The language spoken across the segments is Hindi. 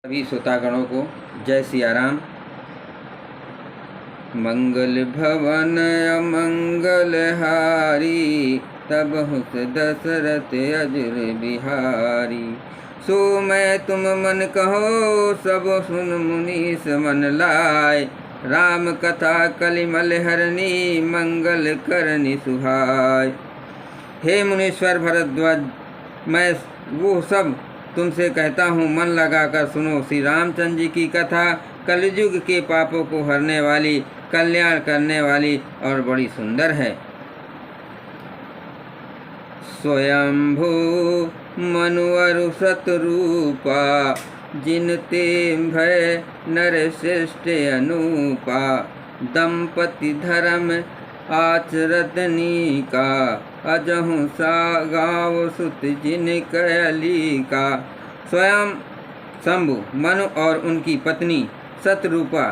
सभी श्रोतागणों को जय सिया राम। मंगल भवन अमंगल हारी, तब हुस दशरथ अजुर बिहारी। सो मैं तुम मन कहो, सब सुन मुनीस मन लाय। राम कथा कलिमल हरनी, मंगल करनी सुहाय। हे मुनीश्वर भरद्वाज, मैं वो सब तुमसे कहता हूँ, मन लगाकर सुनो। श्री रामचंद्र जी की कथा कलयुग के पापों को हरने वाली, कल्याण करने वाली और बड़ी सुंदर है। स्वयंभू मनुअरु सतरूपा, जिनते भय नर श्रेष्ठ अनूपा। दंपति धर्म आचरतनी का, अजहु सा गाँव सुत जिन कयली का। स्वयं शंभु मनु और उनकी पत्नी सतरूपा,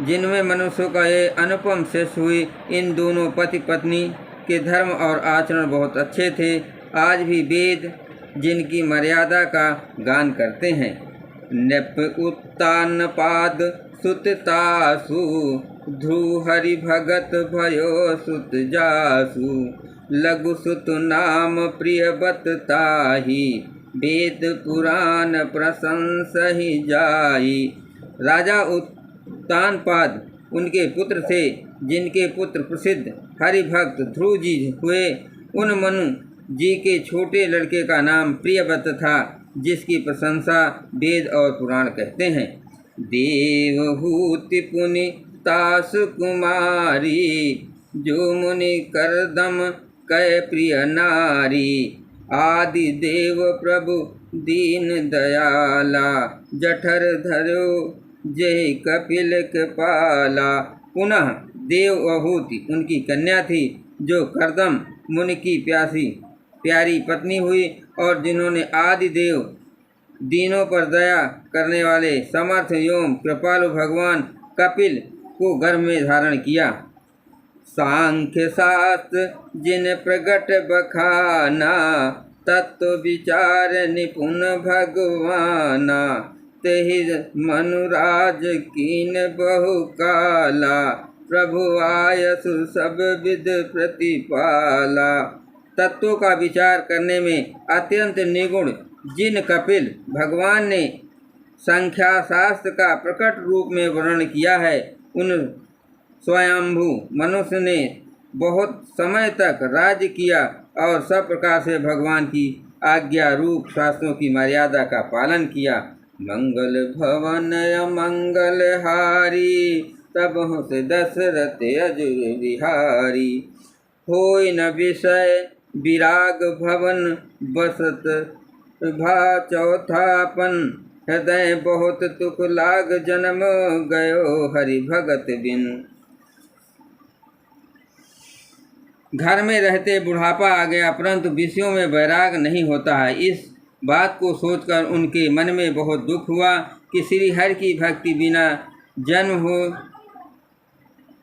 जिनमें मनुष्यों का ये अनुपम शिष्य हुई। इन दोनों पति पत्नी के धर्म और आचरण बहुत अच्छे थे। आज भी वेद जिनकी मर्यादा का गान करते हैं। नृप उत्तान पाद सुततासु, ध्रुव हरि भगत भयो सुत जासु। लघु सुत नाम प्रिय बत ताही, वेद पुराण प्रशंसहि जाई। राजा उत्तानपाद उनके पुत्र थे, जिनके पुत्र प्रसिद्ध हरिभक्त ध्रुव जी हुए। उन मनु जी के छोटे लड़के का नाम प्रियव्रत था, जिसकी प्रशंसा वेद और पुराण कहते हैं। देवहूति पुनि तासु कुमारी, जो मुनि करदम कै प्रिय नारी। आदि देव प्रभु दीन दयाला, जठर धरो जय कपिल कृपाला। पुनः देवहूति उनकी कन्या थी, जो करदम मुनि की प्यारी पत्नी हुई, और जिन्होंने आदि देव दीनों पर दया करने वाले समर्थ एवं कृपालु भगवान कपिल को गर्भ में धारण किया। सांख्य शास्त्र जिन प्रगट बखाना, तत्व विचार निपुण भगवाना। तेहि मनुराज कीन बहु काला, प्रभु आयसु सब विद प्रतिपाला। तत्वों का विचार करने में अत्यंत निपुण जिन कपिल भगवान ने संख्या शास्त्र का प्रकट रूप में वर्णन किया है, उन स्वयंभू मनुष्य ने बहुत समय तक राज्य किया और सब प्रकार से भगवान की आज्ञा रूप शास्त्रों की मर्यादा का पालन किया। मंगल भवन अमंगल हारी, तब हुस दशरथ अजुर बिहारी। होय न विषय विराग भवन, बसत भा चौथापन। हृदय बहुत तुक लाग, जन्म गयो हरि भगत बिन। घर में रहते बुढ़ापा आ गया, परंतु विषयों में वैराग नहीं होता है। इस बात को सोचकर उनके मन में बहुत दुख हुआ कि श्री हरि की भक्ति बिना जन्म हो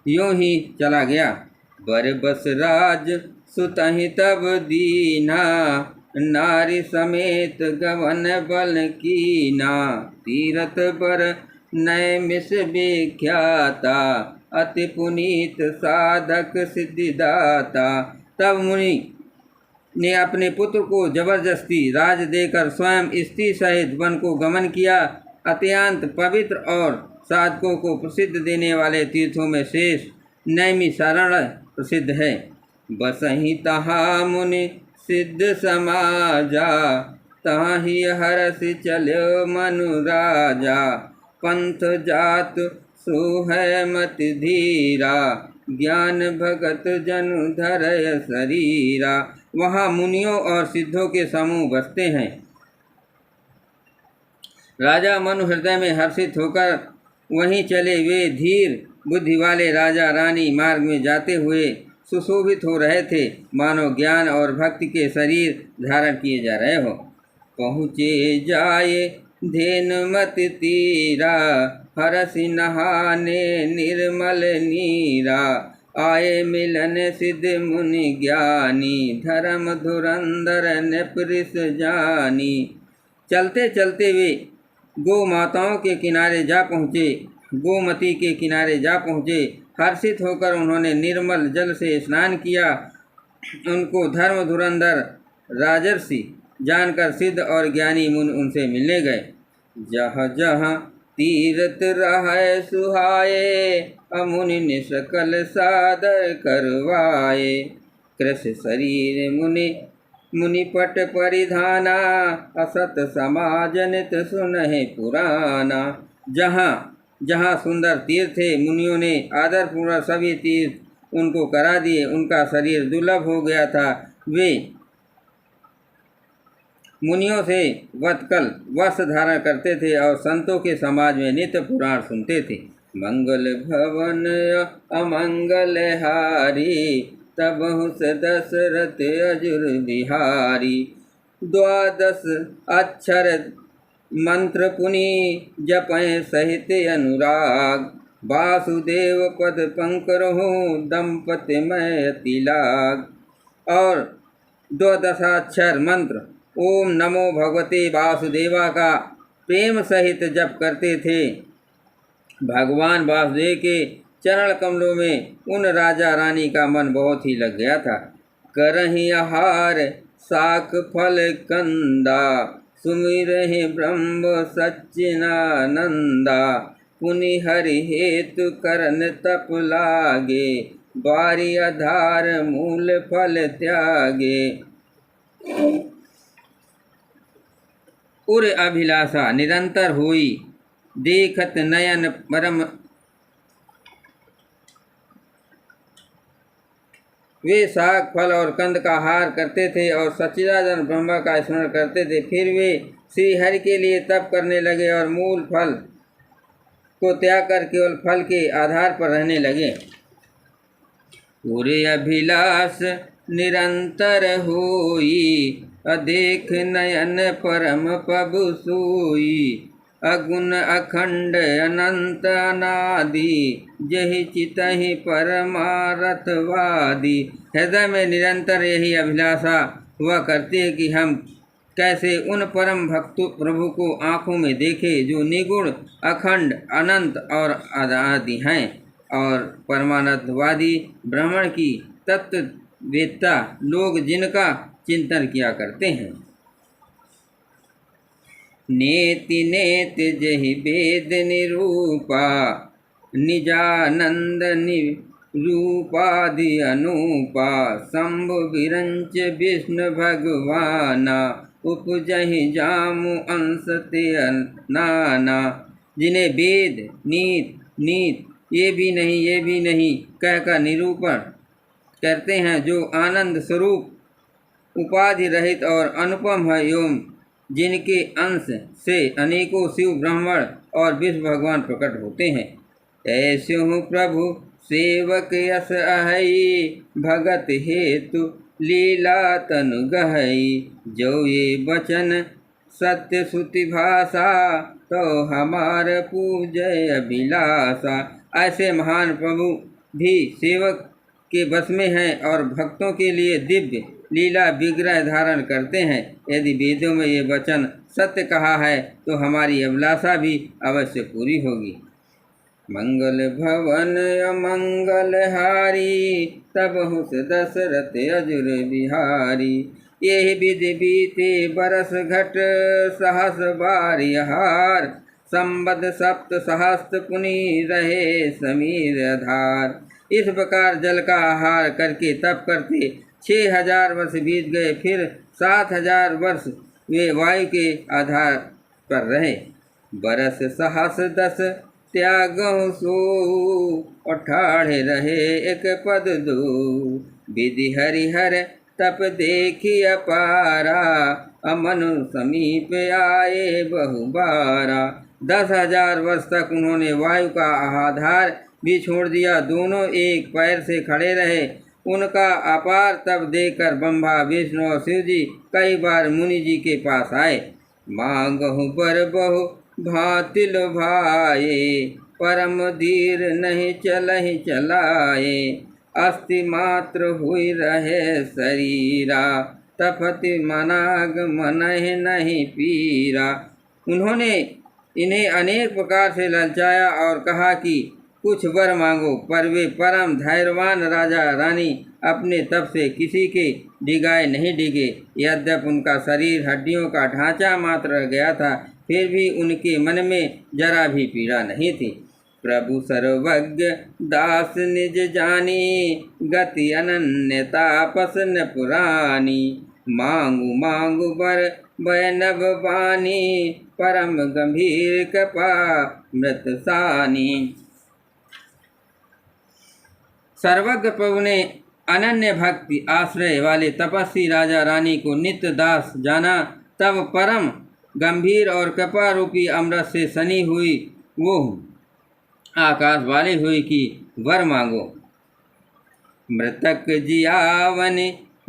यूं ही चला गया। बर बस राज सुतहि तब दीना, नारी समेत गवन बल कीना। तीरथ बर नय मिस विख्याता, अति पुनीत साधक सिद्धिदाता। तब मुनि ने अपने पुत्र को जबरदस्ती राज देकर स्वयं स्त्री सहित वन को गमन किया। अत्यंत पवित्र और साधकों को प्रसिद्ध देने वाले तीर्थों में शेष नैमिषारण्य प्रसिद्ध है। बसहि तहाँ मुनि सिद्ध समाजा, ताहि हरसि चल्यो मनु राजा। पंथ जात सुहै मति धीरा, ज्ञान भगत जनु धरय शरीरा। वहाँ मुनियों और सिद्धों के समूह बसते हैं। राजा मनु हृदय में हर्षित होकर वहीं चले। वे धीर बुद्धि वाले राजा रानी मार्ग में जाते हुए सुशोभित हो रहे थे, मानो ज्ञान और भक्ति के शरीर धारण किए जा रहे हो। पहुँचे जाए धेनुमति तीरा, हरसि नहाने निर्मल नीरा। आए मिलन सिद्ध मुनि ज्ञानी, धर्म धुरंधर नृपऋष जानी। चलते चलते वे गो माताओं के किनारे जा पहुँचे, गोमती के किनारे जा पहुँचे। हर्षित होकर उन्होंने निर्मल जल से स्नान किया। उनको धर्म धुरंधर राजर्षि जानकर सिद्ध और ज्ञानी मुनि उनसे मिलने गए। जहाँ जहाँ तीरथ रहे सुहाए, अमुनि ने सकल सादर करवाए। कृष शरीर मुनिपट परिधाना, असत समाज नित सुनहि पुराना। जहाँ जहाँ सुंदर तीर्थ थे, मुनियों ने आदरपूर्वक सभी तीर्थ उनको करा दिए। उनका शरीर दुर्लभ हो गया था। वे मुनियों से वत्कल वस्त्र धारण करते थे और संतों के समाज में नित्य पुराण सुनते थे। मंगल भवन अमंगल हारी, तबहु से दशरथ अजुर बिहारी। 12 अक्षर मंत्र पुनि जपय सहित अनुराग, वासुदेव पद पंकरहु दंपति मय अति लाग। और 12 अक्षर मंत्र ओम नमो भगवते वासुदेवा का प्रेम सहित जप करते थे। भगवान वासुदेव के चरण कमलों में उन राजा रानी का मन बहुत ही लग गया था। करहि आहार साक फल कंदा, सुमिरहि ब्रह्म सच्चिदानंदा। पुनि हरि हेतु करन तप लागे, बारी आधार मूल फल त्यागे। उर अभिलाषा निरंतर हुई, देखत नयन परम। वे साग फल और कंद का आहार करते थे और सच्चिदानंद ब्रह्मा का स्मरण करते थे। फिर वे श्री हरि के लिए तप करने लगे और मूल फल को त्याग कर केवल फल के आधार पर रहने लगे। पूरे अभिलाष निरंतर होई, अदेख नयन परम पबु सोई। अगुण अखंड अनंत अनादि, जहि चितहि परमारथवादी। हृदय में निरंतर यही अभिलाषा हुआ करती है कि हम कैसे उन परम भक्त प्रभु को आँखों में देखें जो निगुण अखंड अनंत और अनादि हैं और परमानंदवादी ब्राह्मण की तत्ववेत्ता लोग जिनका चिंतन किया करते हैं। नेति नेति जहि वेद निरूपा, निजानंद निरूपादि अनूपा। शंभु विरंच विष्णु भगवाना, उपजहि जामु अंश ते नाना। जिन्हें वेद नीत ये भी नहीं कहकर निरूपण करते हैं, जो आनंद स्वरूप उपाधि रहित और अनुपम है, एवं जिनके अंश से अनेकों शिव ब्राह्मण और विष्णु भगवान प्रकट होते हैं। ऐसे हूँ प्रभु सेवक यस अहई, भगत हेतु लीला तनु गहई। जो ये वचन सत्य श्रुति भाषा, तो हमार पूजय अभिलाषा। ऐसे महान प्रभु भी सेवक के बस में हैं और भक्तों के लिए दिव्य लीला विग्रह धारण करते हैं। यदि वेदों में ये वचन सत्य कहा है तो हमारी अभिलाषा भी अवश्य पूरी होगी। मंगल भवन अमंगल हारी, तबहु से दशरथ अजुर बिहारी। यही विधि बीते बरस घट, सहस बारी हार। संबद सप्त सहस्त्र पुनि रहे समीर आधार। इस प्रकार जल का आहार करके तप करते 6000 वर्ष बीत गए। फिर 7000 वर्ष वे वायु के आधार पर रहे। बरस सहस 10 त्यागहु सो, और ठाढ़े रहे एक पद दो। विधि हरिहर तप देखी अपारा, अमनु समीप आए बहुबारा। 10,000 वर्ष तक उन्होंने वायु का आधार भी छोड़ दिया। दोनों एक पैर से खड़े रहे। उनका अपार तप देखकर ब्रह्मा विष्णु और शिव जी कई बार मुनि जी के पास आए। मांगहु बर बहु भांति लुभाए, परम धीर नहीं चलहि चलाए। अस्थि मात्र हुई रहे शरीरा, तपति मनाग मनहि नहीं पीरा। उन्होंने इन्हें अनेक प्रकार से ललचाया और कहा कि कुछ वर मांगो, पर वे परम धैर्यवान राजा रानी अपने तप से किसी के डिगाए नहीं डिगे। यद्यपि उनका शरीर हड्डियों का ढांचा मात्र रह गया था, फिर भी उनके मन में जरा भी पीड़ा नहीं थी। प्रभु सर्वज्ञ दास निज जानी, गति अनन्यता पसन पुरानी। मांगू मांगू बर वैनव वाणी, परम गंभीर कृपा मृत सानी। सर्वज्ञ प्रभु ने अनन्य भक्ति आश्रय वाले तपस्वी राजा रानी को नित्य दास जाना। तब परम गंभीर और कृपा रूपी अमृत से सनी हुई वो आकाश वाली हुई कि वर मांगो। मृतक जियावन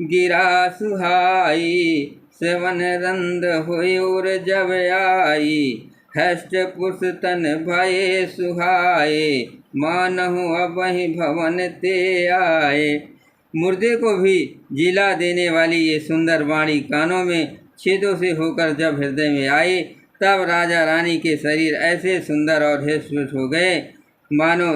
गिरा सुहाई, सेवन रंद हुई और जब आई। हष्ट पुष तन भये सुहाए, मानहु अबहि भवन ते आए। मुर्दे को भी जिला देने वाली ये सुंदर वाणी कानों में छेदों से होकर जब हृदय में आई, तब राजा रानी के शरीर ऐसे सुंदर और हृष्ट हो गए मानो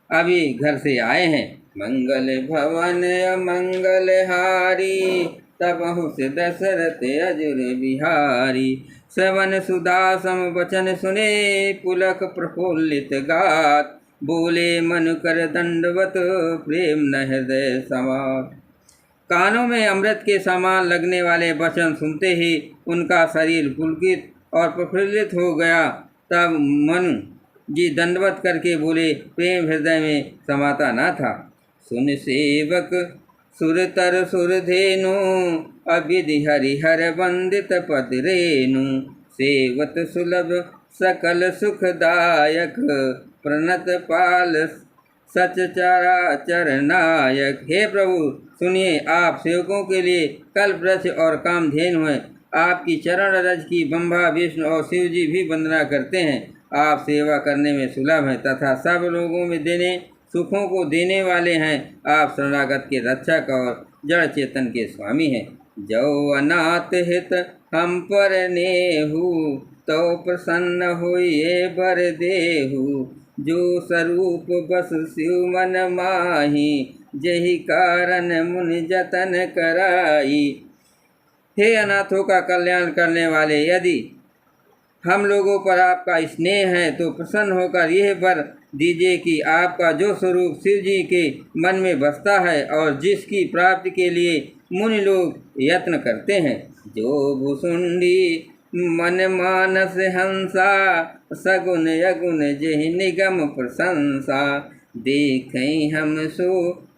अभी घर से आए हैं। मंगल भवन अमंगल हारी, तबहु से दशरथ अजुर बिहारी। श्रवण सुधा सम वचन सुने, पुलक प्रफुल्लित गात। बोले मन कर दंडवत, प्रेम न हृदय समात। कानों में अमृत के समान लगने वाले वचन सुनते ही उनका शरीर पुलकित और प्रफुल्लित हो गया। तब मनु जी दंडवत करके बोले, प्रेम हृदय में समाता न था। सुन सेवक सुरतर सुरधेनु, अविधि हरिहर वंदित पद रेणु। सेवत सुलभ सकल सुखदायक, प्रणत पाल सच चराचर नायक। हे प्रभु सुनिए, आप सेवकों के लिए कल्प वृक्ष और कामधेनु हैं। आपकी चरण रज की ब्रह्मा विष्णु और शिव जी भी वंदना करते हैं। आप सेवा करने में सुलभ हैं तथा सब लोगों में देने सुखों को देने वाले हैं। आप शरणागत के रक्षक और जड़ चेतन के स्वामी हैं। जो अनाथ हित हम पर नेहु, तो प्रसन्न होइए बर देहु। जो स्वरूप बस शिव मन माही, जही कारण मुनि जतन कराई। हे अनाथों का कल्याण करने वाले, यदि हम लोगों पर आपका स्नेह है तो प्रसन्न होकर यह वर दीजिए कि आपका जो स्वरूप शिव जी के मन में बसता है और जिसकी प्राप्ति के लिए मुनि लोग यत्न करते हैं। जो भुसुंडी मन मानस हंसा, सगुन यगुन जेहि निगम प्रशंसा। देखई हम सो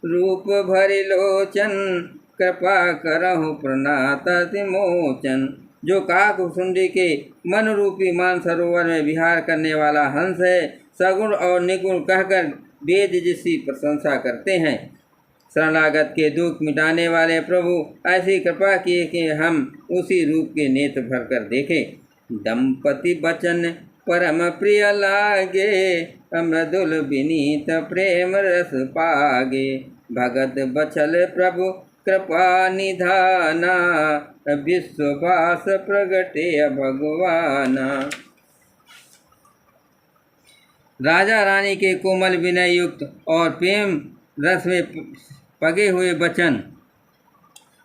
रूप भरि लोचन, कृपा करहु प्रणात मोचन। जो काकभुसुंडी के मन रूपी मान सरोवर में विहार करने वाला हंस है, सगुण और निगुण कहकर वेद जिसकी प्रशंसा करते हैं। शरणागत के दुख मिटाने वाले प्रभु ऐसी कृपा किए कि हम उसी रूप के नेत्र भरकर देखें। दंपति बचन परम प्रिय लागे, मृदुल विनीत प्रेम रस पागे। भगत बचल प्रभु कृपा निधाना, विश्ववास प्रगटे भगवाना। राजा रानी के कोमल विनय युक्त और प्रेम रस में पगे हुए वचन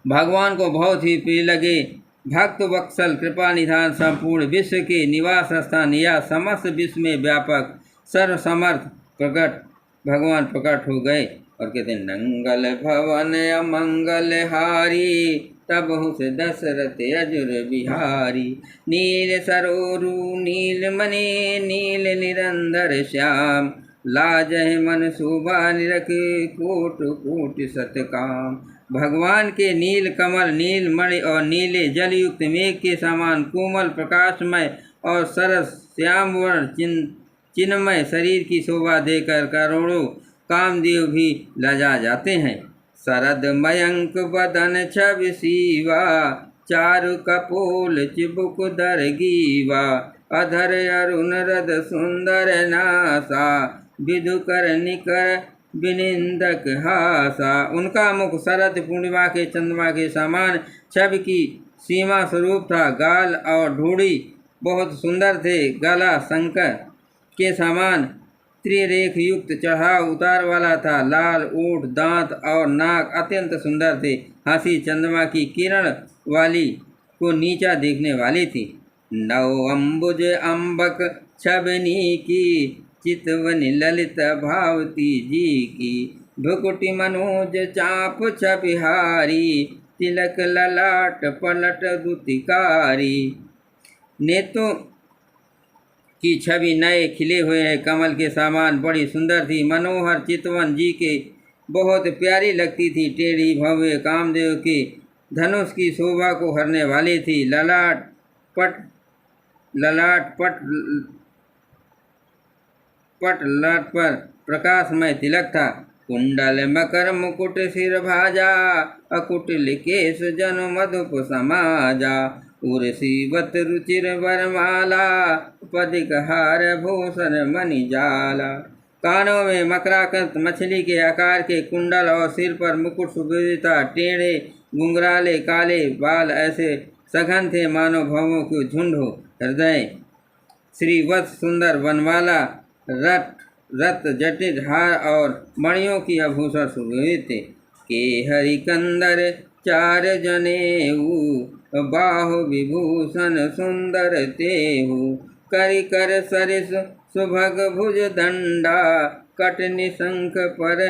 भगवान को बहुत ही प्रिय लगे। भक्त वत्सल कृपा निधान संपूर्ण विश्व के निवास स्थान या समस्त विश्व में व्यापक सर्वसमर्थ प्रकट भगवान प्रकट हो गए और कहते हैं, नंगल भवन अमंगल हारी, तबहु से दशरथ अजुर बिहारी। नील सरोरु नील मणि, नील निरंतर श्याम। लाजहि मन शोभा निरख, कोट कोट सतकाम। भगवान के नील कमल, नील मणि और नीले जलयुक्त मेघ के समान कोमल प्रकाशमय और सरस श्याम वर्ण चिन्मय शरीर की शोभा देकर करोड़ों कामदेव भी लजा जाते हैं। शरद मयंक बदन छवि सीवा, चारु कपोल चिबुक दर गीवा। अधर अरुण रद सुंदर नासा, विधु कर निकर विनिंदक हासा। उनका मुख शरद पूर्णिमा के चंद्रमा के समान छवि की सीमा स्वरूप था। गाल और ढूंढी बहुत सुंदर थे। गला शंकर के समान त्रिरेख युक्त चढ़ाव उतार वाला था। लाल ओठ, दांत और नाक अत्यंत सुंदर थे। हंसी चंद्रमा की किरण वाली को नीचा देखने वाली थी। नौ अम्बुज अम्बक छबनी की, चितवन ललित भावती जी की। भुकुटी मनोज चाप छबिहारी, तिलक ललाट पलट दुतिकारी। नेत्रों की छवि नए खिले हुए कमल के समान बड़ी सुंदर थी। मनोहर चितवन जी के बहुत प्यारी लगती थी। टेढ़ी भव्य कामदेव के धनुष की शोभा को हरने वाली थी। ललाट पट पर प्रकाशमय तिलक था। कुंडल मकर मुकुट सिर भाजा, अकुटिल केश जनु मधुप समाजा। उर्सीवत रुचिर वरमाला, पदिक हार भूषण मणि जाला। कानों में मकराकृत मछली के आकार के कुंडल और सिर पर मुकुट सुशोभित था। टेढ़े घुंघराले काले बाल ऐसे सघन थे मानो भवों के झुंड हो। हृदय श्रीवत्स सुंदर वनमाला, रत जटित हार और मणियों की आभूषण सुशोभित थे। के हरिकंदर चार जनेऊ, बाहु विभूषण सुंदर तेहु। कर सरिस सुभग भुज दंडा, कटनि शंख पर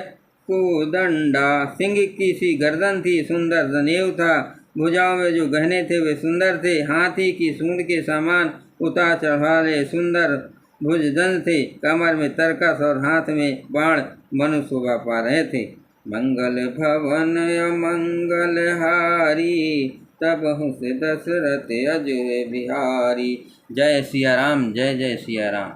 कोदंडा। सिंह की सी गर्दन थी, सुंदर जनेऊ था। भुजाओं में जो गहने थे वे सुंदर थे। हाथी की सूंड के समान उतार चढ़ाले सुंदर भुजदंड थे। कमर में तरकस और हाथ में बाण मनु शोभा पा रहे थे। मंगल भवन अमंगल हारी, तब हुस दशरथ अजय बिहारी। जय सिया राम, जय जय सिया राम।